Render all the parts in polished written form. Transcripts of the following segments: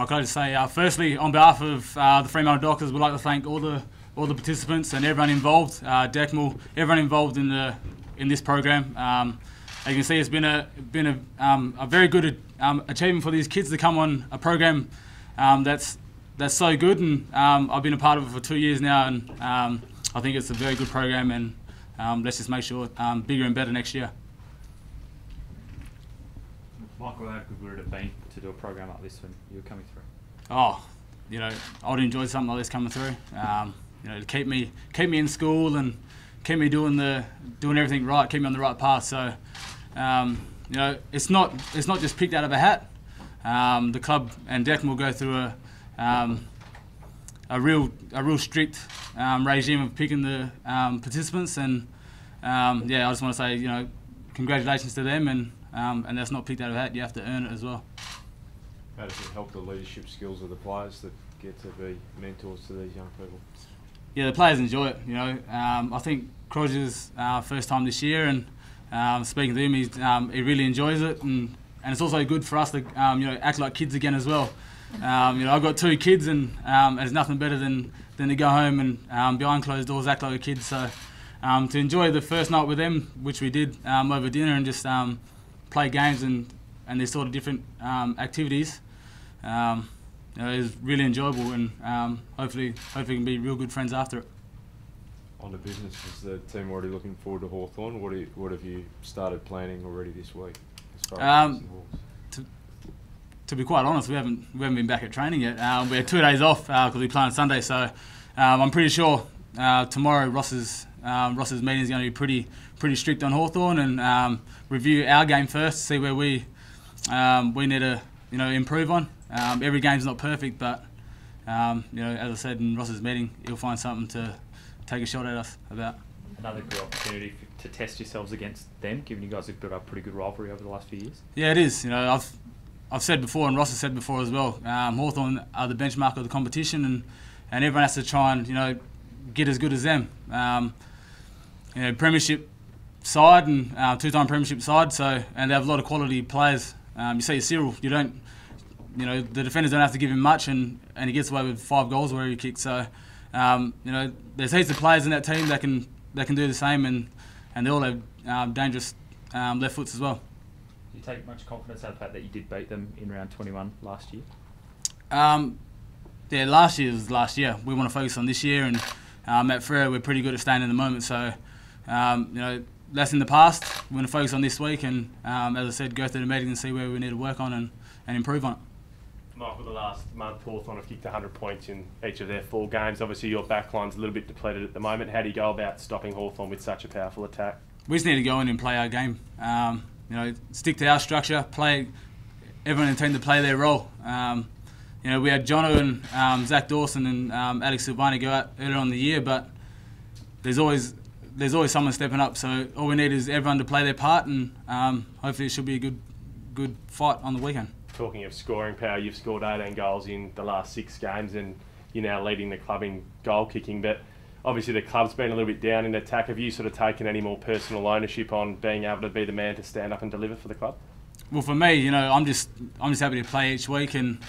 Can I just say, firstly, on behalf of the Fremantle Dockers, we'd like to thank all the participants and everyone involved, Decmil, everyone involved in this program. As you can see, it's been a very good achievement for these kids to come on a program that's so good, and I've been a part of it for 2 years now, and I think it's a very good program, and let's just make sure it's bigger and better next year. Michael, how good would it have been to do a program like this when you were coming through? Oh, I'd enjoy something like this coming through. To keep me in school and keep me doing everything right, keep me on the right path. So, it's not just picked out of a hat. The club and Decmil go through a real strict regime of picking the participants, and I just want to say congratulations to them, and that's not picked out of a hat. You have to earn it as well. How does it help the leadership skills of the players that get to be mentors to these young people? Yeah, the players enjoy it. I think Croger's first time this year, and speaking to him, he really enjoys it, and it's also good for us to act like kids again as well. I've got 2 kids, and there's nothing better than to go home and behind closed doors act like a kid. So to enjoy the first night with them, which we did over dinner, and just play games and these sort of different activities, it was really enjoyable, and hopefully we can be real good friends after it. On the business, is the team already looking forward to Hawthorn? What have you started planning already this week? As far as to be quite honest, we haven't been back at training yet. We had 2 days off because we play on Sunday, so I'm pretty sure tomorrow Ross's meeting is going to be pretty strict on Hawthorn, and review our game first, see where we need to improve on. Every game's not perfect, but as I said in Ross's meeting, he'll find something to take a shot at us about. Another good opportunity to test yourselves against them, given you guys have built up a pretty good rivalry over the last few years. Yeah, it is. I've said before, and Ross has said before as well, Hawthorn are the benchmark of the competition, and everyone has to try and get as good as them. Premiership side and 2-time premiership side, and they have a lot of quality players. You see Cyril, the defenders don't have to give him much, and he gets away with 5 goals wherever he kicks. So there's heaps of players in that team that can do the same, and they all have dangerous left foots as well. Do you take much confidence out of the fact that you did beat them in round 21 last year? Last year was last year. We want to focus on this year, and at Freo we're pretty good at staying in the moment. So that's in the past. We're going to focus on this week, and as I said, go through the meeting and see where we need to work on and improve on it. Michael, the last month, Hawthorn have kicked 100 points in each of their 4 games. Obviously, your backline's a little bit depleted at the moment. How do you go about stopping Hawthorn with such a powerful attack? We just need to go in and play our game. Stick to our structure, play everyone in the team to play their role. We had Jono and Zach Dawson and Alex Silvani go out earlier on in the year, but there's always someone stepping up. So all we need is everyone to play their part, and hopefully it should be a good fight on the weekend. Talking of scoring power, you've scored 18 goals in the last 6 games, and you're now leading the club in goal kicking. But obviously the club's been a little bit down in attack. Have you sort of taken any more personal ownership on being able to be the man to stand up and deliver for the club? Well, for me, I'm just happy to play each week, and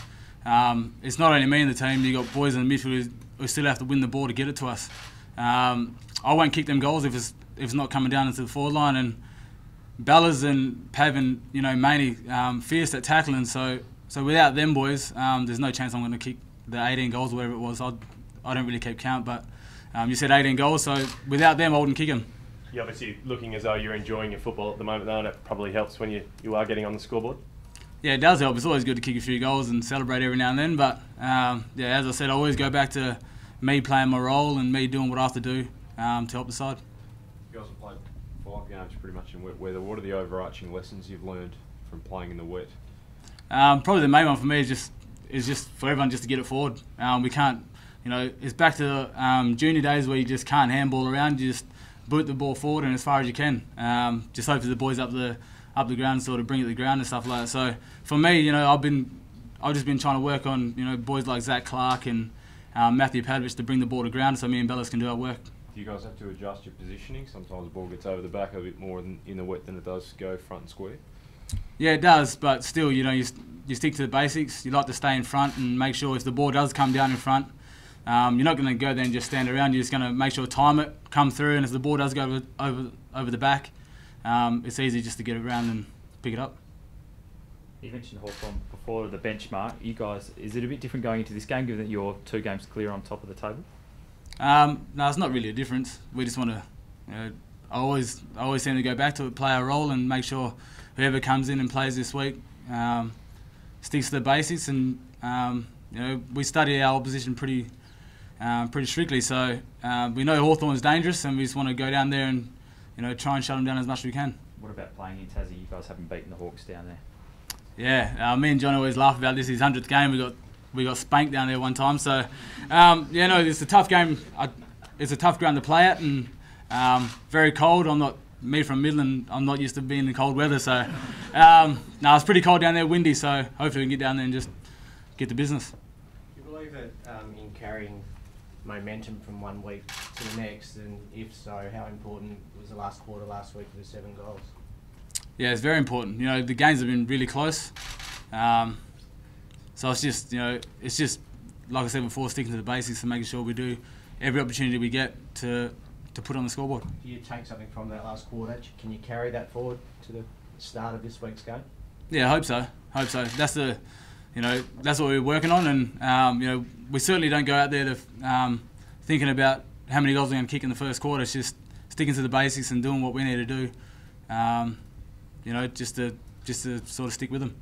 it's not only me and the team. You got boys in the midfield who still have to win the ball to get it to us. I won't kick them goals if it's not coming down into the forward line, and Bellas and Pav and Maney fierce at tackling. So without them boys, there's no chance I'm going to kick the 18 goals or whatever it was. I don't really keep count, but you said 18 goals, so without them I wouldn't kick them. You're obviously looking as though you're enjoying your football at the moment, though, and it probably helps when you are getting on the scoreboard. Yeah, it does help. It's always good to kick a few goals and celebrate every now and then, but as I said, I always go back to me playing my role and me doing what I have to do to help the side. You guys have played 5 games pretty much in wet weather. What are the overarching lessons you've learned from playing in the wet? Probably the main one for me is just for everyone just to get it forward. We can't, it's back to junior days where you just can't handball around. You just boot the ball forward and as far as you can. Just hope that the boys up the ground sort of bring it to the ground and stuff like that. So for me, I've just been trying to work on boys like Zach Clark and Matthew Padovich to bring the ball to ground so me and Bellas can do our work. Do you guys have to adjust your positioning? Sometimes the ball gets over the back a bit more in the wet than it does go front and square. Yeah, it does, but still, you you stick to the basics. You like to stay in front and make sure if the ball does come down in front, you're not going to go there and just stand around. You're just going to make sure time it, come through, and if the ball does go over the back, it's easy just to get around and pick it up. You mentioned Hawthorn before the benchmark. You guys, is it a bit different going into this game, given that you're 2 games clear on top of the table? No, it's not really a difference. We just want to, I always seem to go back to it, play our role, and make sure whoever comes in and plays this week sticks to the basics. And we study our opposition pretty strictly. So we know Hawthorn is dangerous, and we just want to go down there and try and shut them down as much as we can. What about playing in Tassie? You guys haven't beaten the Hawks down there. Yeah, me and John always laugh about this. His 100th game, we got spanked down there one time. So it's a tough game. It's a tough ground to play at, and very cold. Me from Midland, I'm not used to being in cold weather. So it's pretty cold down there, windy. So hopefully we can get down there and just get the business. Do you believe that in carrying momentum from one week to the next, and if so, how important was the last quarter last week with the 7 goals? Yeah, it's very important. The games have been really close. So it's just, like I said before, sticking to the basics and making sure we do every opportunity we get to put on the scoreboard. Do you take something from that last quarter? Can you carry that forward to the start of this week's game? Yeah, I hope so. That's that's what we're working on, and we certainly don't go out there to thinking about how many goals we're going to kick in the first quarter. It's just sticking to the basics and doing what we need to do. Just to sort of stick with them.